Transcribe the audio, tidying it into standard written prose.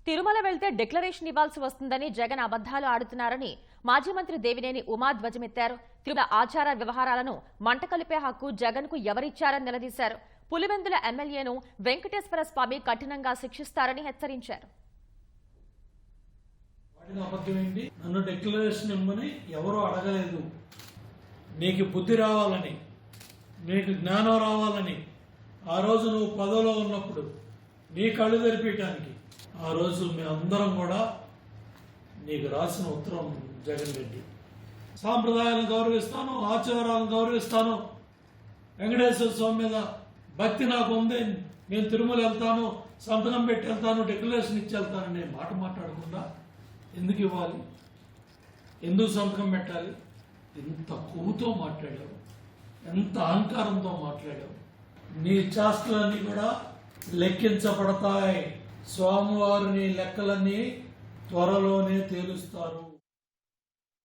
తిరుమల వెళ్తే డిక్లరేషన్ ఇవ్వాల్సి వస్తుందని జగన్ అబద్ధాలు ఆడుతున్నారని మాజీ మంత్రి దేవినేని ఉమా ధ్వజమెత్తారు. తిరుమల ఆచార వ్యవహారాలను మంట కలిపే హక్కు జగన్ కు ఎవరిచ్చారని నిలదీశారు. పులివెందుల ఎమ్మెల్యేను వెంకటేశ్వర స్వామి కఠినంగా శిక్షిస్తారని హెచ్చరించారు. నన్ను డిక్లరేషన్ ఇమ్మని ఎవరూ అడగలేదు. నీకు బుద్ధి రావాలని, నీకు జ్ఞానం రావాలని, ఆ రోజు నువ్వు పదవిలో ఉన్నప్పుడు నీ కళ్ళు తెరిపించడానికి ఆ రోజు మేమందరం కూడా నీకు రాసిన ఉత్తరం జగన్ రెడ్డి. సాంప్రదాయాలను గౌరవిస్తాను, ఆచారాలను గౌరవిస్తాను, వెంకటేశ్వర స్వామి మీద భక్తి నాకు ఉంది, నేను తిరుమల వెళ్తాను, సంతకం పెట్టి వెళ్తాను, డిక్లరేషన్ ఇచ్చి వెళ్తాననే మాట మాట్లాడకుండా ఎందుకు ఇవ్వాలి, ఎందుకు సంతకం పెట్టాలి? ఎంత కొవ్వుతో మాట్లాడావు, ఎంత అహంకారంతో మాట్లాడావు. నీ చేష్టలన్నీ కూడా లెక్కించబడతాయి. స్వామివారిని లెక్కలన్నీ త్వరలోనే తేలుస్తారు.